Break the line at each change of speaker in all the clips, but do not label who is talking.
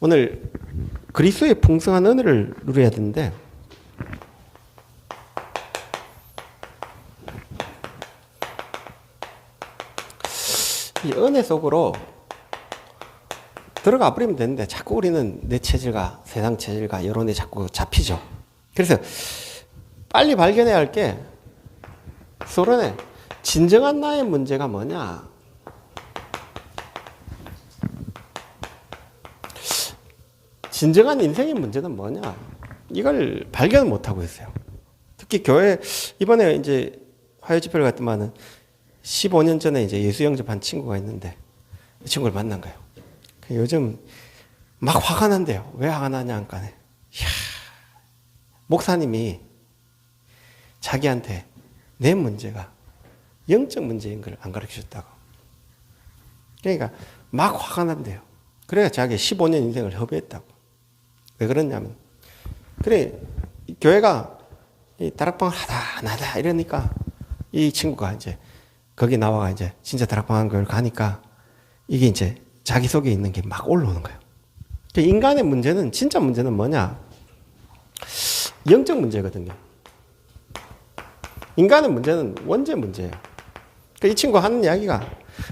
오늘 그리스도의 풍성한 은혜를 누려야 되는데 이 은혜 속으로 들어가 버리면 되는데 자꾸 우리는 내 체질과 세상 체질과 여론에 자꾸 잡히죠. 그래서 빨리 발견해야 할 게 서론에 진정한 나의 문제가 뭐냐. 진정한 인생의 문제는 뭐냐. 이걸 발견을 못하고 있어요. 특히 교회, 이번에 이제 화요 집회를 갔더만은 15년 전에 이제 예수 영접한 친구가 있는데 이 친구를 만난 거예요. 요즘 막 화가 난대요. 왜 화가 나냐 하니까 목사님이 자기한테 내 문제가 영적 문제인 걸 안 가르쳐 줬다고. 그러니까 막 화가 난대요. 그래야 자기 15년 인생을 허비했다고. 왜 그러냐면 그래 교회가 이 다락방을 하다 이러니까 이 친구가 이제 거기 나와가 이제 진짜 다락방 교회를 가니까 이게 이제 자기 속에 있는 게 막 올라오는 거예요. 인간의 문제는 진짜 문제는 뭐냐? 영적 문제거든요. 인간의 문제는 원죄 문제예요. 이 친구가 하는 이야기가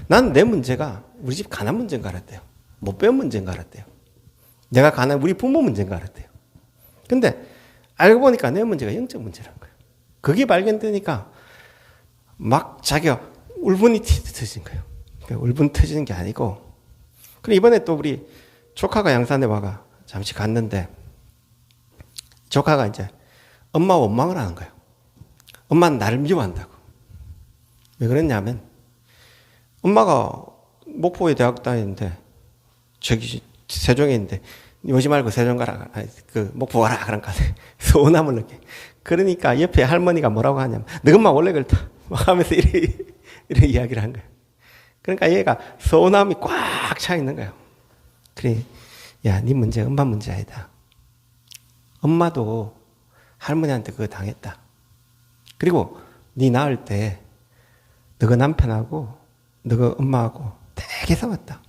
난 내 문제가 우리 집 가난 문제인 줄 알았대요. 못 배운 문제인 줄 알았대요. 내가 가난 우리 부모 문제인 줄 알았대요. 근데 알고 보니까 내 문제가 영적 문제라는 거예요. 그게 발견되니까 막 자기가 울분이 터진 거예요. 울분 터지는 게 아니고. 그리고 이번에 또 우리 조카가 양산에 와가 잠시 갔는데 조카가 이제 엄마 원망을 하는 거예요. 엄마는 나를 미워한다고. 왜 그랬냐면 엄마가 목포에 대학 다니는데 저기 세종에 있는데 오지 말고 세종 가라. 그 목포 가라. 그러니까 서운함을 느껴. 그러니까 옆에 할머니가 뭐라고 하냐면 너 엄마 원래 그렇다. 막 하면서 이런 이야기를 한 거예요. 그러니까 얘가 서운함이 꽉 차 있는 거예요. 그래, 야, 네 문제 엄마 문제 아니다. 엄마도 할머니한테 그거 당했다. 그리고 네 낳을 때 너가 남편하고 너가 엄마하고 되게 싸웠다.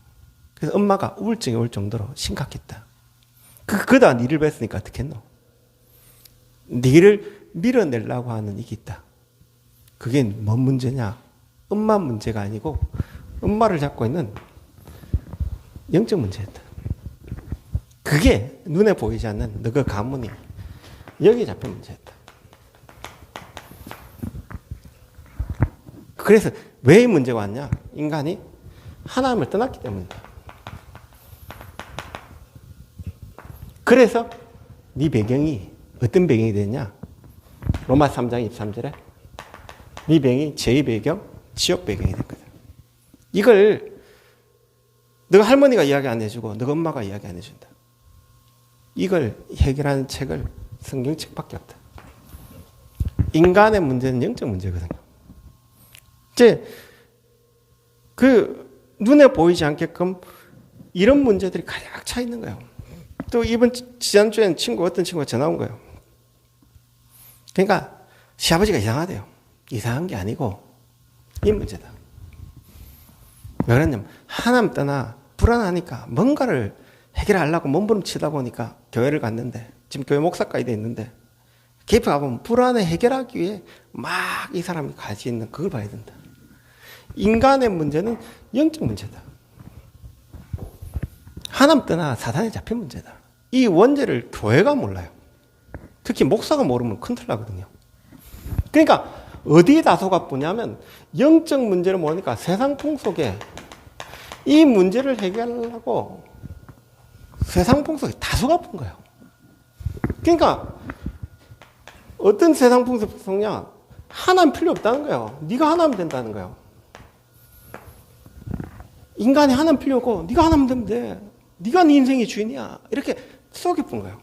그래서 엄마가 우울증이 올 정도로 심각했다. 그다 니를 뵀으니까 어떻게 했노? 니를 밀어내려고 하는 이게 있다. 그게 뭔 문제냐? 엄마 문제가 아니고 엄마를 잡고 있는 영적 문제였다. 그게 눈에 보이지 않는 너그 가문이 여기에 잡힌 문제였다. 그래서 왜 이 문제가 왔냐? 인간이 하나님을 떠났기 때문이다. 그래서 네 배경이 어떤 배경이 되냐? 로마 3장 23절에 네 배경이 죄의 배경, 지옥 배경이 된 거다. 이걸 너가 할머니가 이야기 안 해주고 너가 엄마가 이야기 안 해준다. 이걸 해결하는 책을 성경책밖에 없다. 인간의 문제는 영적 문제거든요. 이제 그 눈에 보이지 않게끔 이런 문제들이 가득 차 있는 거예요. 또 이번 지난주에는 어떤 친구가 전화 온 거예요. 그러니까 시아버지가 이상하대요. 이상한 게 아니고 이 문제다. 왜 그러냐면 하나님 떠나 불안하니까 뭔가를 해결하려고 몸부림치다 보니까 교회를 갔는데 지금 교회 목사까지 돼 있는데 깊이 가보면 불안을 해결하기 위해 막 이 사람이 가지고 있는 그걸 봐야 된다. 인간의 문제는 영적 문제다. 하나님 떠나 사단에 잡힌 문제다. 이 원죄를 교회가 몰라요. 특히 목사가 모르면 큰일 나거든요. 그러니까 어디에 다소가 뿌냐면 영적 문제를 모르니까 세상 풍속에 이 문제를 해결하려고 세상 풍속에 다소가 쁜 거예요. 그러니까 어떤 세상 풍속이냐? 하나님 필요 없다는 거예요. 네가 하나님 된다는 거예요. 인간이 하나님 필요 없고 네가 하나님 되면 돼. 네가 네 인생의 주인이야. 이렇게 속이 쁜 거예요.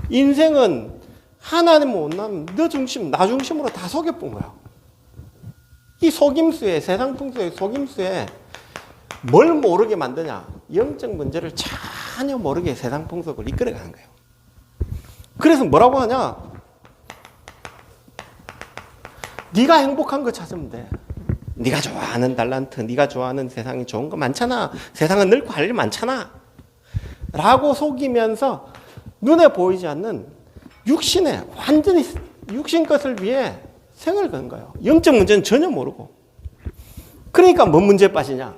인생은 하나님 못 나면 너 중심, 나 중심으로 다 속여 쁜 거예요. 이 속임수에, 세상 풍수의 속임수에 뭘 모르게 만드냐? 영적 문제를 전혀 모르게 세상 풍속을 이끌어가는 거예요. 그래서 뭐라고 하냐? 네가 행복한 거 찾으면 돼. 네가 좋아하는 달란트, 네가 좋아하는 세상이 좋은 거 많잖아. 세상은 넓고 할 일 많잖아. 바고 속이면서 눈에 보이지 않는 육신에 완전히 육신 것을 위해 생을 건 거예요. 영적 문제는 전혀 모르고. 그러니까 뭔 문제에 빠지냐?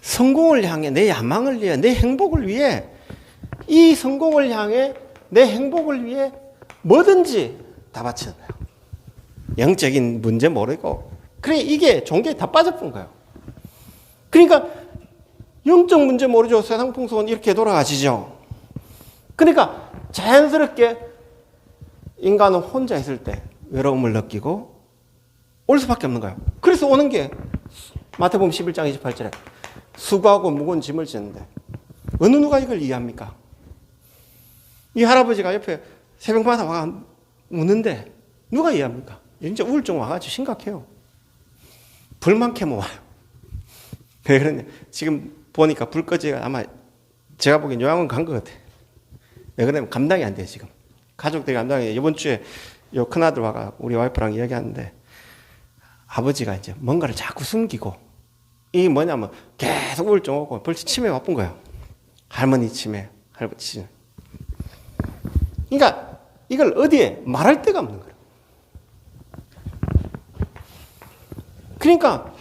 성공을 향해, 내 야망을 위해, 내 행복을 위해, 이 성공을 향해, 내 행복을 위해 뭐든지 다 바치는 거예요. 영적인 문제 모르고. 그래, 이게 종교에 다 빠져본 거예요. 그러니까 영적 문제 모르죠. 세상 풍속은 이렇게 돌아가시죠. 그러니까 자연스럽게 인간은 혼자 있을 때 외로움을 느끼고 올 수밖에 없는 거예요. 그래서 오는 게 마태복음 11장 28절에 수고하고 무거운 짐을 지는데 어느 누가 이걸 이해합니까? 이 할아버지가 옆에 새벽마다 와가 우는데 누가 이해합니까? 진짜 우울증 와가지고 심각해요. 불만 캐면 와요. 왜 그러냐? 지금 보니까 불 꺼지가 아마 제가 보기엔 요양원 간 것 같아. 왜 그러냐면 감당이 안 돼, 지금. 가족들이 감당이 돼. 이번 주에 요 큰아들 와가 우리 와이프랑 이야기하는데 아버지가 이제 뭔가를 자꾸 숨기고 이게 뭐냐면 계속 우울증 오고 벌써 치매 바쁜 거예요. 할머니 치매, 할아버지 치매. 그러니까 이걸 어디에 말할 데가 없는 거예요. 그러니까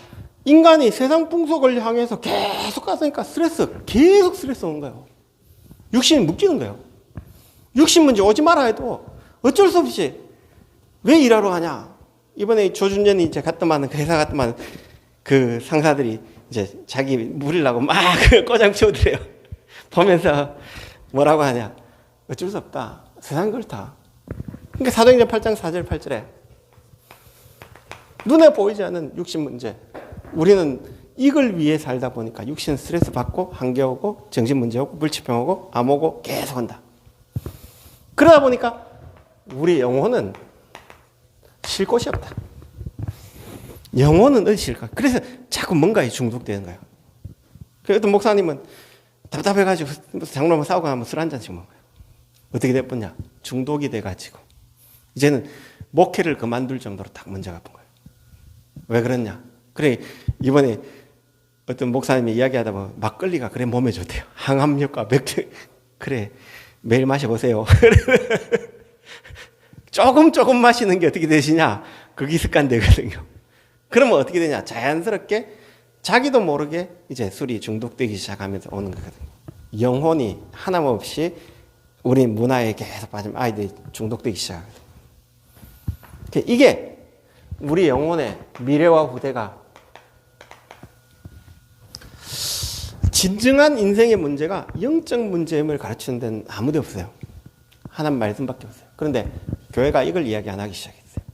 인간이 세상 풍속을 향해서 계속 갔으니까 계속 스트레스 오는 거예요. 육신이 묶이는 거예요. 육신 문제 오지 마라 해도 어쩔 수 없이 왜 일하러 가냐. 이번에 조준현이 이제 갔더만 그 회사 갔더만 그 상사들이 이제 자기 물으려고 막 꼬장 피우더래요. 보면서 뭐라고 하냐. 어쩔 수 없다. 세상 그렇다. 그러니까 사도행전 8장 4절 8절에 눈에 보이지 않는 육신 문제. 우리는 이걸 위해 살다 보니까 육신 스트레스 받고 한계 오고 정신 문제 오고 불치병 오고 암 오고 계속 한다. 그러다 보니까 우리 영혼은 쉴 곳이 없다. 영혼은 어디 쉴까? 그래서 자꾸 뭔가에 중독되는 거예요. 어떤 목사님은 답답해가지고 장로만 싸우고 하면 술 한 잔씩 먹어요. 어떻게 됐냐? 중독이 돼가지고 이제는 목회를 그만둘 정도로 딱 문제가 본 거예요. 왜 그랬냐? 그래 이번에 어떤 목사님이 이야기하다 보면 막걸리가 그래 몸에 좋대요. 항암효과, 맥주 그래 매일 마셔보세요. 조금 마시는 게 어떻게 되시냐? 그게 습관되거든요. 그러면 어떻게 되냐? 자연스럽게 자기도 모르게 이제 술이 중독되기 시작하면서 오는 거거든요. 영혼이 하나없이 우리 문화에 계속 빠지면 아이들이 중독되기 시작하거든요. 이게 우리 영혼의 미래와 후대가 진정한 인생의 문제가 영적 문제임을 가르치는 데는 아무도 없어요. 하나님 말씀밖에 없어요. 그런데 교회가 이걸 이야기 안 하기 시작했어요.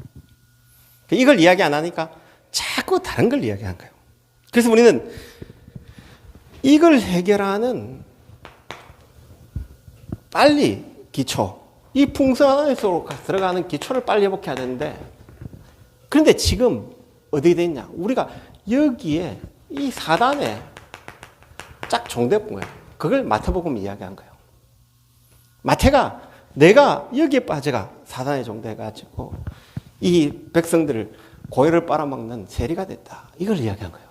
이걸 이야기 안 하니까 자꾸 다른 걸 이야기한 거예요. 그래서 우리는 이걸 해결하는 빨리 기초, 이 풍성한 안에서 들어가는 기초를 빨리 회복해야 되는데 그런데 지금 어디에 됐냐? 우리가 여기에 이 사단에 쫙 종대본 거예요. 그걸 마태복음 이야기한 거예요. 마태가 내가 여기에 빠져가 사단에 종대해가지고 이 백성들을 고혈을 빨아먹는 세리가 됐다. 이걸 이야기한 거예요.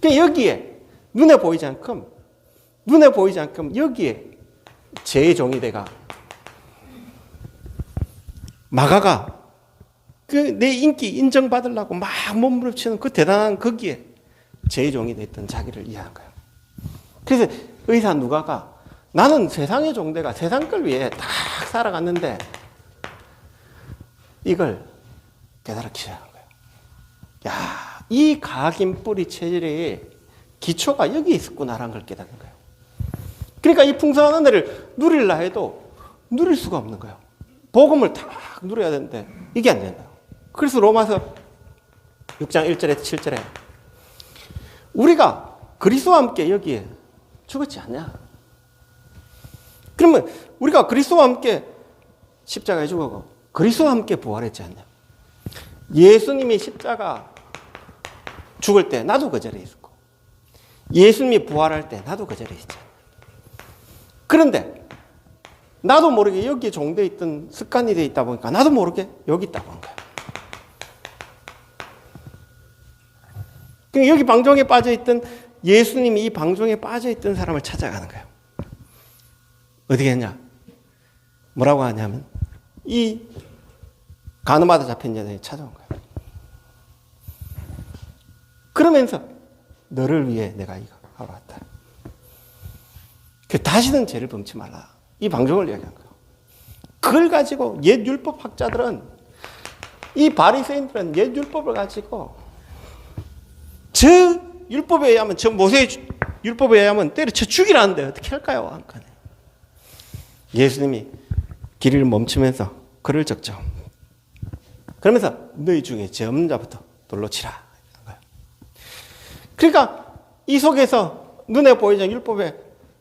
그러니까 여기에 눈에 보이지 않게 여기에 제 종이 돼가 마가가 그 내 인기 인정받으려고 막 몸부림치는 그 대단한 거기에 제 종이 됐던 자기를 이해한 거예요. 그래서 의사 누가가 나는 세상의 종대가 세상 걸 위해 딱 살아갔는데 이걸 깨달기 시작한 거예요. 야, 이 각인 뿌리 체질의 기초가 여기 있었구나라는 걸 깨닫는 거예요. 그러니까 이 풍성한 은혜를 누리려 해도 누릴 수가 없는 거예요. 복음을 딱 누려야 되는데 이게 안 된다. 그래서 로마서 6장 1절에 7절에 우리가 그리스도와 함께 여기에 죽었지 않냐? 그러면 우리가 그리스도와 함께 십자가에 죽었고 그리스도와 함께 부활했지 않냐? 예수님이 십자가 죽을 때 나도 그 자리에 있었고 예수님이 부활할 때 나도 그 자리에 있지 않냐? 그런데 나도 모르게 여기에 종되어 있던 습관이 되어 있다 보니까 나도 모르게 여기 있다고 한 거야. 여기 방종에 빠져있던 예수님이 이 방종에 빠져있던 사람을 찾아가는 거예요. 어떻게 했냐? 뭐라고 하냐면 이 간음하다 잡힌 여자에 찾아온 거예요. 그러면서 너를 위해 내가 이거 하러 왔다. 다시는 죄를 범치 말라. 이 방종을 이야기한 거예요. 그걸 가지고 옛 율법 학자들은, 이 바리새인들은 옛 율법을 가지고 저 율법에 의하면, 저 모세의 율법에 의하면 때려쳐 죽이라는데 어떻게 할까요? 예수님이 길을 멈추면서 글을 적죠. 그러면서 너희 중에 죄 없는 자부터 돌로 치라. 그러니까 이 속에서 눈에 보이는 율법에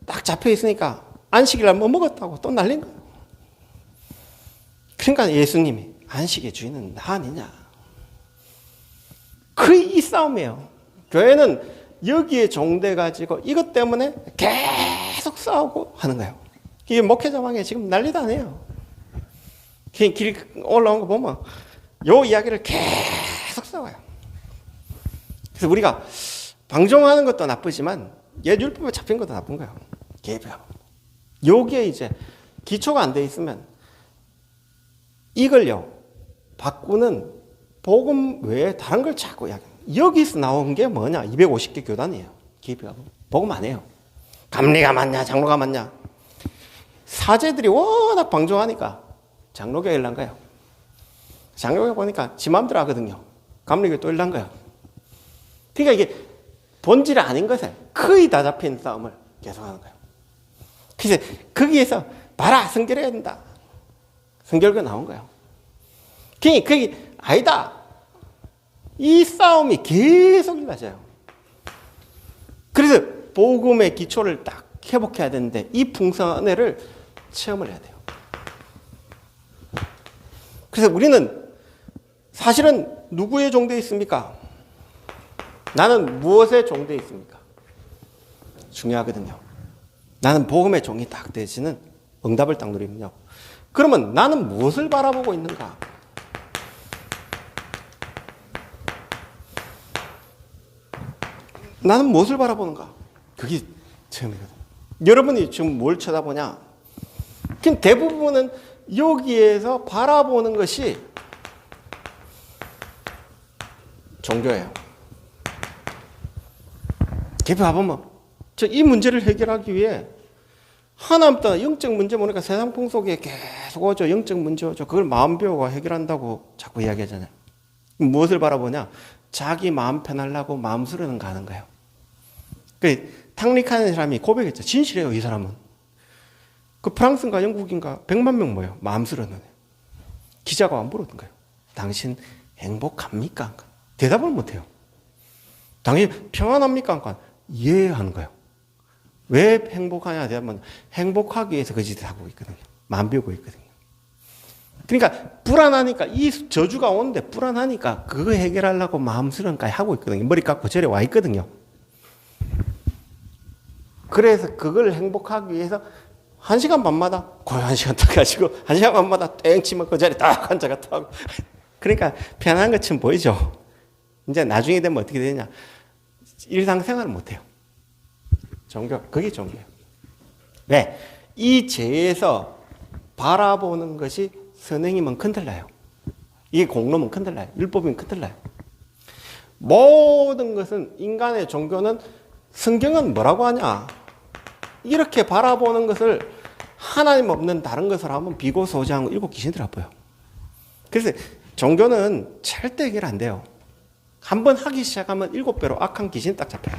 딱 잡혀 있으니까 안식일날 뭐 먹었다고 또 날린 거예요. 그러니까 예수님이 안식의 주인은 나 아니냐. 이 싸움이에요. 교회는 여기에 종돼가지고 이것 때문에 계속 싸우고 하는 거예요. 이게 목회자방에 지금 난리도 아니에요. 길 올라온 거 보면 요 이야기를 계속 싸워요. 그래서 우리가 방종하는 것도 나쁘지만 옛 율법에 잡힌 것도 나쁜 거예요. 여기에 이제 기초가 안 돼 있으면 이걸요 바꾸는 복음 외에 다른 걸 자꾸 이야기해요. 여기서 나온 게 뭐냐? 250개 교단이에요. 복음 안 해요. 감리가 맞냐 장로가 맞냐. 사제들이 워낙 방종하니까 장로교에 일난 거예요. 장로교에 보니까 지 맘대로 하거든요. 감리교에 또 일난 거예요. 그러니까 이게 본질이 아닌 것에 거의 다 잡힌 싸움을 계속하는 거예요. 그래서 거기에서 봐라 성결해야 된다. 성결교 나온 거예요. 그게 아니다. 이 싸움이 계속 일어나죠. 그래서 복음의 기초를 딱 회복해야 되는데 이 풍성한 은혜를 체험을 해야 돼요. 그래서 우리는 사실은 누구의 종되어 있습니까? 나는 무엇에 종되어 있습니까? 중요하거든요. 나는 복음의 종이 딱 되지는 응답을 딱 누리면요. 그러면 나는 무엇을 바라보고 있는가? 나는 무엇을 바라보는가? 그게 체험이거든요. 여러분이 지금 뭘 쳐다보냐? 그럼 대부분은 여기에서 바라보는 것이 종교예요. 개표 봐보면 이 문제를 해결하기 위해 하나님 따라 영적 문제 보니까 세상 풍속에 계속 오죠. 영적 문제 오죠. 그걸 마음 배우고 해결한다고 자꾸 이야기하잖아요. 무엇을 바라보냐? 자기 마음 편하려고 마음술에는 가는 거예요. 탕릭하는 사람이 고백했죠. 진실해요, 이 사람은. 그 프랑스인가 영국인가 100만 명 모여. 마음술에는. 기자가 안 물었던 거예요. 당신 행복합니까? 대답을 못해요. 당신 평안합니까? 이해하는 거예요. 왜 행복하냐 하면 행복하기 위해서 그 짓을 하고 있거든요. 마음 비우고 있거든요. 그러니까 불안하니까 이 저주가 오는데 불안하니까 그거 해결하려고 마음수련까지 하고 있거든요. 머리 깎고 절에 와 있거든요. 그래서 그걸 행복하기 위해서 1시간 반마다 거의 1시간 딱 가지고 1시간 반마다 땡 치면 그 자리에 딱 앉아가 딱. 그러니까 편안한 것처럼 보이죠. 이제 나중에 되면 어떻게 되냐? 일상생활을 못해요. 종교, 그게 종교예요. 왜? 이 죄에서 바라보는 것이 선행이면 큰틀나요. 이게 공로면 큰틀나요. 율법이면 큰틀나요. 모든 것은 인간의 종교는 성경은 뭐라고 하냐? 이렇게 바라보는 것을 하나님 없는 다른 것을 하면 비고소지하고 일곱 귀신들 아파요. 그래서 종교는 절대 해결 안 돼요. 한번 하기 시작하면 7배로 악한 귀신이 딱 잡혀요.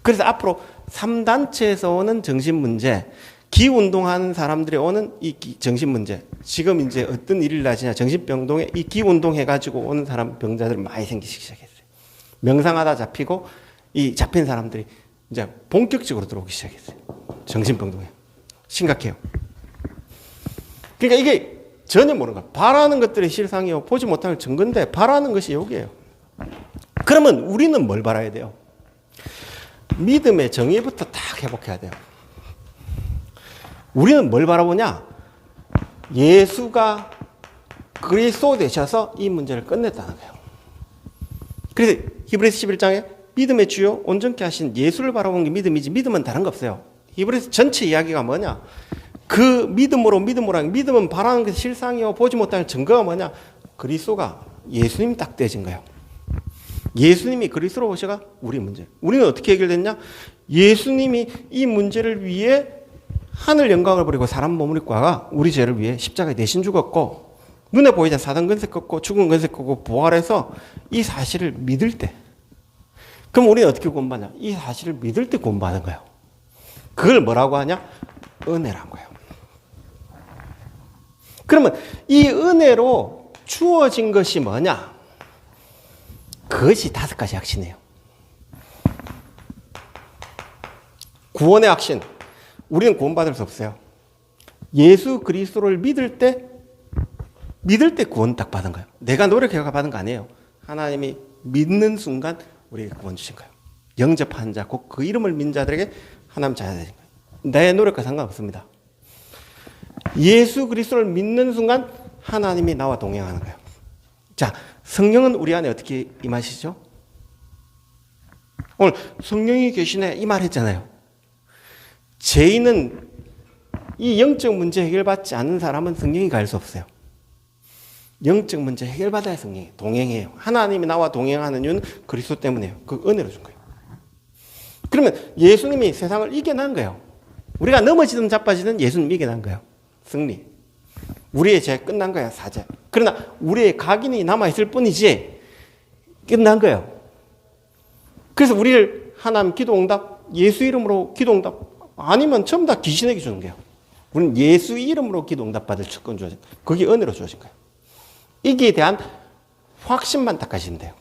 그래서 앞으로 3단체에서 오는 정신문제, 기운동하는 사람들이 오는 이 정신문제, 지금 이제 어떤 일이 일어나지냐, 정신병동에 이 기운동 해가지고 오는 사람, 병자들 많이 생기기 시작했어요. 명상하다 잡히고, 이 잡힌 사람들이 이제 본격적으로 들어오기 시작했어요. 정신병동에. 심각해요. 그러니까 이게 전혀 모르는 거예요. 바라는 것들이 실상이요. 보지 못할 증거인데, 바라는 것이 여기예요. 그러면 우리는 뭘 바라야 돼요? 믿음의 정의부터 딱 회복해야 돼요. 우리는 뭘 바라보냐? 예수가 그리스도 되셔서 이 문제를 끝냈다는 거예요. 그래서 히브리서 11장에 믿음의 주요 온전케 하신 예수를 바라보는 게 믿음이지 믿음은 다른 거 없어요. 히브리서 전체 이야기가 뭐냐? 그 믿음으로 하는 믿음은 바라는 것이 실상이요 보지 못하는 증거가 뭐냐? 그리스도가 예수님이 딱 떼진 거예요. 예수님이 그리스도로 오셔가 우리 문제. 우리는 어떻게 해결됐냐? 예수님이 이 문제를 위해 하늘 영광을 버리고 사람 몸을 입고 와가 우리 죄를 위해 십자가에 대신 죽었고 눈에 보이지 않는 사단 권세 꺾고 죽은 권세 꺾고 부활해서 이 사실을 믿을 때 그럼 우리는 어떻게 구원받냐? 이 사실을 믿을 때 구원받는 거예요. 그걸 뭐라고 하냐? 은혜란 거예요. 그러면 이 은혜로 주어진 것이 뭐냐? 그것이 5가지 확신이에요. 구원의 확신. 우리는 구원받을 수 없어요. 예수 그리스도를 믿을 때 구원 딱 받은 거예요. 내가 노력해서 받은 거 아니에요. 하나님이 믿는 순간 우리에게 구원 주신 거예요. 영접한 자, 곧 그 이름을 믿는 자들에게 하나님 자녀 되신 거예요. 내 노력과 상관없습니다. 예수 그리스도를 믿는 순간 하나님이 나와 동행하는 거예요. 자, 성령은 우리 안에 어떻게 임하시죠? 오늘 성령이 계시네 이 말 했잖아요. 죄인은 이 영적 문제 해결받지 않는 사람은 성령이 갈 수 없어요. 영적 문제 해결받아야 성령이 동행해요. 하나님이 나와 동행하는 이유는 그리스도 때문이에요. 그 은혜로 준 거예요. 그러면 예수님이 세상을 이겨난 거예요. 우리가 넘어지든 자빠지든 예수님이 이겨난 거예요. 승리. 우리의 죄 끝난 거야, 사죄. 그러나 우리의 각인이 남아있을 뿐이지 끝난 거예요. 그래서 우리를 하나님 기도응답, 예수 이름으로 기도응답 아니면 전부 다 귀신에게 주는 거예요. 우리는 예수 이름으로 기도응답 받을 주권 주어진 거예요. 그게 은혜로 주어진 거예요. 이기에 대한 확신만 딱 가시면 돼요.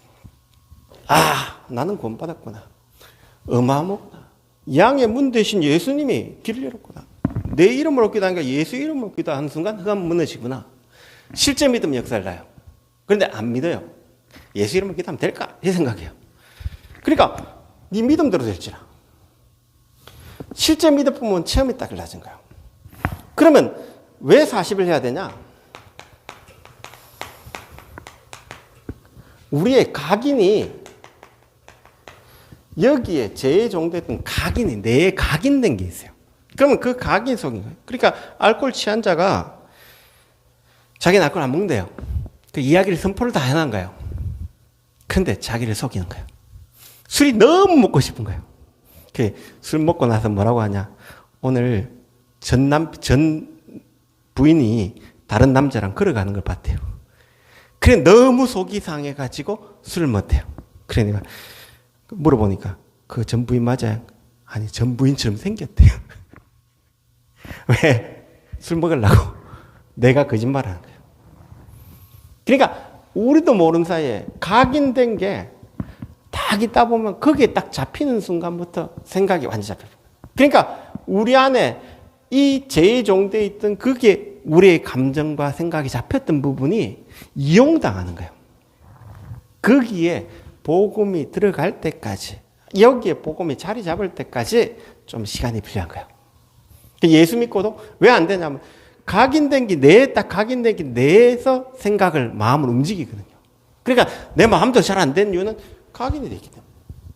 아, 나는 구원받았구나. 어마어마구나. 양의 문 대신 예수님이 길을 열었구나. 내 이름으로 기도하니까 예수 이름으로 기도하는 순간 흑암 무너지구나. 실제 믿음 역사를 나요. 그런데 안 믿어요. 예수 이름으로 기도하면 될까? 이 생각이에요. 그러니까 네 믿음대로 될지라. 실제 믿음 보면 체험이 딱 달라진 거예요. 그러면 왜 40을 해야 되냐? 우리의 각인이 여기에 죄의 종됐던 각인이 내 각인된 게 있어요. 그러면 그 각인 속인 거예요. 그러니까 알코올 취한 자가 자기는 알코올 안 먹는데요. 그 이야기를 선포를 다 해놓은 거예요. 그런데 자기를 속이는 거예요. 술이 너무 먹고 싶은 거예요. 술 먹고 나서 뭐라고 하냐? 오늘 전 부인이 다른 남자랑 걸어가는 걸 봤대요. 그래 너무 속이 상해가지고 술을 못해요. 그러니까 물어보니까 그 전 부인 맞아요? 아니 전 부인처럼 생겼대요. 왜? 술 먹으려고 내가 거짓말하는 거예요. 그러니까 우리도 모르는 사이에 각인된 게 딱 있다 보면 거기에 딱 잡히는 순간부터 생각이 완전히 잡혀요. 그러니까 우리 안에 이 죄의 종되어 있던 그게 우리의 감정과 생각이 잡혔던 부분이 이용당하는 거예요. 거기에 복음이 들어갈 때까지, 여기에 복음이 자리 잡을 때까지 좀 시간이 필요한 거예요. 예수 믿고도 왜 안 되냐면 각인된 게 뇌에 딱 각인된 게 뇌에서 생각을 마음을 움직이거든요. 그러니까 내 마음도 잘 안 되는 이유는 각인이 되기 때문에.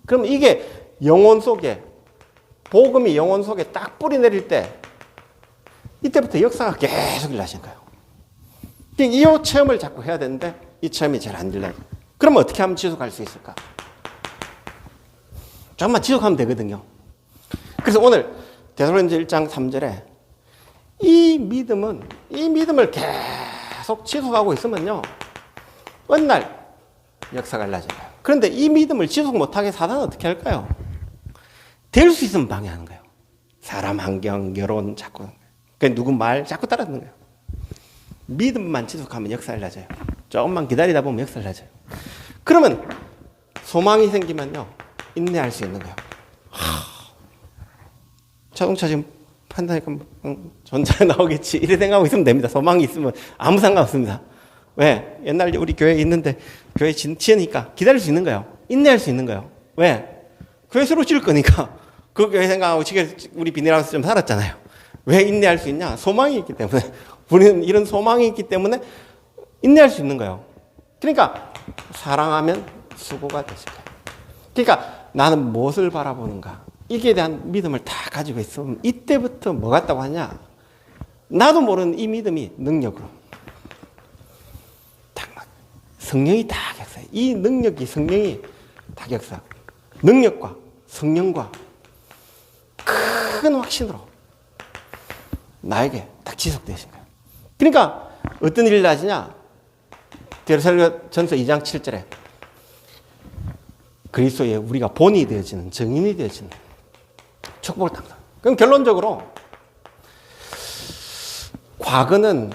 그럼 이게 영혼 속에 복음이 영혼 속에 딱 뿌리 내릴 때 이때부터 역사가 계속 일어나신 거예요. 이 체험을 자꾸 해야 되는데 이 체험이 잘 안 일어나요. 그러면 어떻게 하면 지속할 수 있을까? 조금만 지속하면 되거든요. 그래서 오늘 데살로니가서 1장 3절에 이 믿음을 계속 지속하고 있으면요 어느 날 역사가 달라져요. 그런데 이 믿음을 지속 못하게 사단은 어떻게 할까요? 될 수 있으면 방해하는 거예요. 사람, 환경, 결혼 자꾸 누구 말 자꾸 따르는 거예요. 믿음만 지속하면 역사를 달라져요. 조금만 기다리다 보면 역사를 달라져요. 그러면 소망이 생기면요 인내할 수 있는 거예요. 자동차 지금 판다니까 전자에 나오겠지 이렇게 생각하고 있으면 됩니다. 소망이 있으면 아무 상관없습니다. 왜? 옛날 우리 교회에 있는데 교회 지으니까 기다릴 수 있는 거예요. 인내할 수 있는 거예요. 왜? 교회 새로 지을 거니까 그 교회 생각하고 우리 비닐하우스 좀 살았잖아요. 왜 인내할 수 있냐? 소망이 있기 때문에. 우리는 이런 소망이 있기 때문에 인내할 수 있는 거예요. 그러니까 사랑하면 수고가 되실 거예요. 그러니까 나는 무엇을 바라보는가? 이게 대한 믿음을 다 가지고 있으면 이때부터 뭐 같다고 하냐? 나도 모르는 이 믿음이 능력으로. 딱 막 성령이 다 격사해. 이 능력이 성령이 다 격사. 능력과 성령과 큰 확신으로 나에게 딱 지속되신 거예요. 그러니까 어떤 일이 나지냐? 데살로니가전서 2장 7절에 그리스도의 우리가 본이 되어지는, 증인이 되어지는 축복을 당한. 그럼 결론적으로 과거는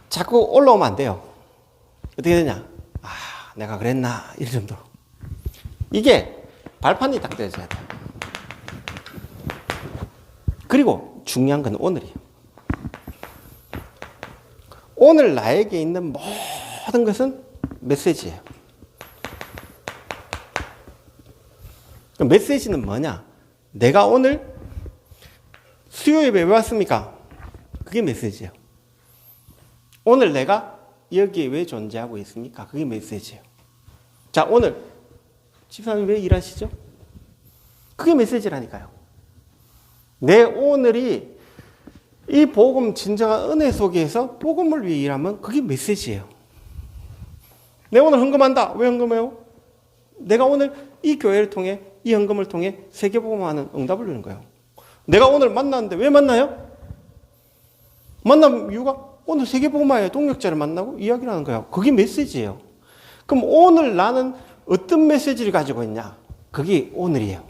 자꾸 올라오면 안 돼요. 어떻게 되냐? 아, 내가 그랬나? 이럴 정도로. 이게 발판이 딱 되어져야 돼요. 그리고 중요한 건 오늘이에요. 오늘 나에게 있는 모든 것은 메시지예요. 메시지는 뭐냐? 내가 오늘 수요예배 왜 왔습니까? 그게 메시지예요. 오늘 내가 여기에 왜 존재하고 있습니까? 그게 메시지예요. 자, 오늘 집사님 왜 일하시죠? 그게 메시지라니까요. 내 오늘이 이 복음 진정한 은혜 속에서 복음을 위해 일하면 그게 메시지예요. 내 오늘 헌금한다. 왜 헌금해요? 내가 오늘 이 교회를 통해 이 헌금을 통해 세계복음화하는 응답을 누리는 거예요. 내가 오늘 만났는데 왜 만나요? 만난 이유가 오늘 세계복음화의 동력자를 만나고 이야기를 하는 거예요. 그게 메시지예요. 그럼 오늘 나는 어떤 메시지를 가지고 있냐? 그게 오늘이에요.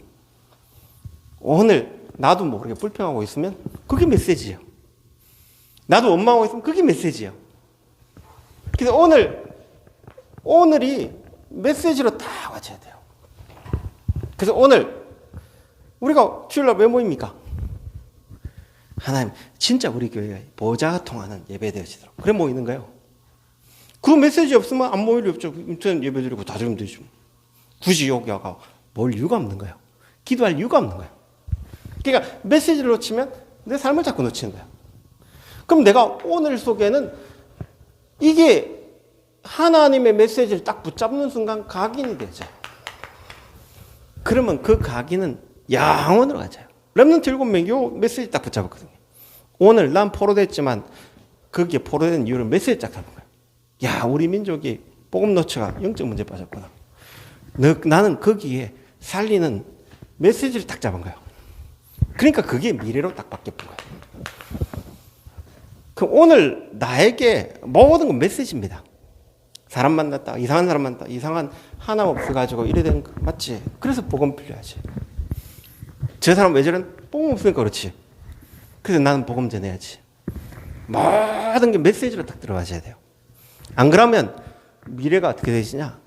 오늘 나도 모르게 불평하고 있으면 그게 메시지예요. 나도 원망하고 있으면 그게 메시지예요. 그래서 오늘이 메시지로 다 와줘야 돼요. 그래서 오늘 우리가 주일날 왜 모입니까? 하나님, 진짜 우리 교회가 보좌가 통하는 예배 되어지도록. 그래 모이는 거예요. 그 메시지 없으면 안 모일 리 없죠. 인터넷 예배 드리고 다 드리면 되죠. 굳이 여기 와가 뭘 이유가 없는 거예요. 기도할 이유가 없는 거예요. 그러니까 메시지를 놓치면 내 삶을 자꾸 놓치는 거예요. 그럼 내가 오늘 속에는 이게 하나님의 메시지를 딱 붙잡는 순간 각인이 되죠. 그러면 그 각인은 영원으로 가져요. 렘넌트 7명 요 메시지 딱 붙잡았거든요. 오늘 난 포로됐지만 거기에 포로된 이유를 메시지 딱 잡은 거예요. 야, 우리 민족이 복음 노처가 영적 문제에 빠졌구나. 나는 거기에 살리는 메시지를 딱 잡은 거예요. 그러니까 그게 미래로 딱 바뀌었던 거예요. 그럼 오늘 나에게 모든 건 메시지입니다. 사람 만났다, 이상한 사람 만났다, 이상한 하나 없어가지고 이래 된 거 맞지? 그래서 복음 필요하지. 저 사람 왜 저런? 복음 없으니까 그렇지. 그래서 나는 복음 전해야지. 모든 게 메시지로 딱 들어가셔야 돼요. 안 그러면 미래가 어떻게 되시냐?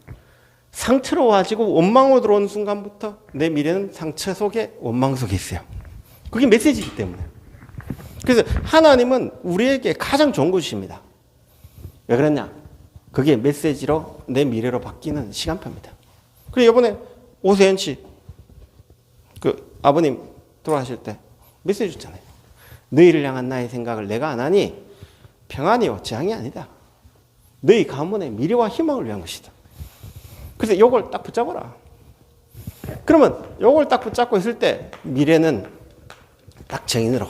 상처로 와지고 원망으로 들어오는 순간부터 내 미래는 상처 속에 원망 속에 있어요. 그게 메시지이기 때문에. 그래서 하나님은 우리에게 가장 좋은 것입니다. 왜 그랬냐? 그게 메시지로 내 미래로 바뀌는 시간표입니다. 그리고 이번에 오세현 씨, 그 아버님 돌아가실 때 메시지 줬잖아요. 너희를 향한 나의 생각을 내가 안 하니 평안이요 재앙이 아니다. 너희 가문의 미래와 희망을 위한 것이다. 그래서 이걸 딱 붙잡아라. 그러면 이걸 딱 붙잡고 있을 때 미래는 딱 정인으로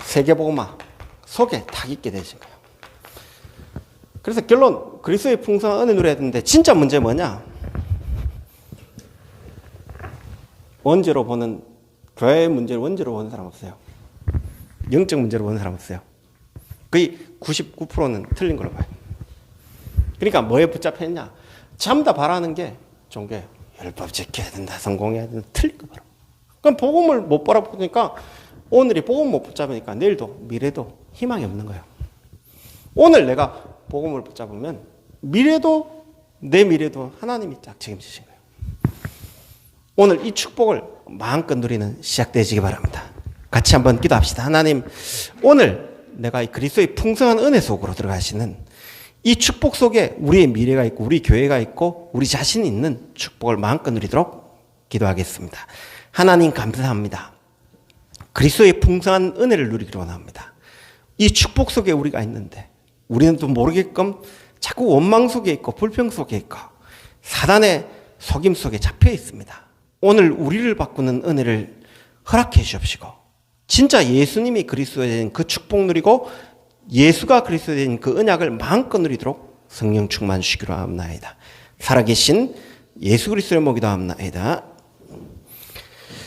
세계복음화 속에 딱 있게 되신 거예요. 그래서 결론, 그리스도의 풍성한 은혜 누려야 되는데 진짜 문제 뭐냐? 원죄로 보는, 교회의 문제를 원죄로 보는 사람 없어요. 영적 문제로 보는 사람 없어요. 거의 99%는 틀린 걸로 봐요. 그러니까 뭐에 붙잡혔냐? 전부 다 바라는 게 종교예요. 율법 지켜야 된다, 성공해야 된다, 틀린 거 바로. 그럼 복음을 못 바라보니까 오늘이 복음 못 붙잡으니까 내일도 미래도 희망이 없는 거예요. 오늘 내가 복음을 붙잡으면 미래도 내 미래도 하나님이 딱 책임지신 거예요. 오늘 이 축복을 마음껏 누리는 시작되시기 바랍니다. 같이 한번 기도합시다. 하나님, 오늘 내가 이 그리스도의 풍성한 은혜 속으로 들어가시는 이 축복 속에 우리의 미래가 있고 우리 교회가 있고 우리 자신이 있는 축복을 마음껏 누리도록 기도하겠습니다. 하나님 감사합니다. 그리스도의 풍성한 은혜를 누리기로 원합니다. 이 축복 속에 우리가 있는데 우리는 또 모르게끔 자꾸 원망 속에 있고 불평 속에 있고 사단의 속임 속에 잡혀 있습니다. 오늘 우리를 바꾸는 은혜를 허락해 주십시고 진짜 예수님이 그리스도에 대한 그 축복 누리고 예수가 그리스도에 대한 그 언약을 마음껏 누리도록 성령 충만 주시기로 합나이다. 살아계신 예수 그리스도의 목이 기도합나이다.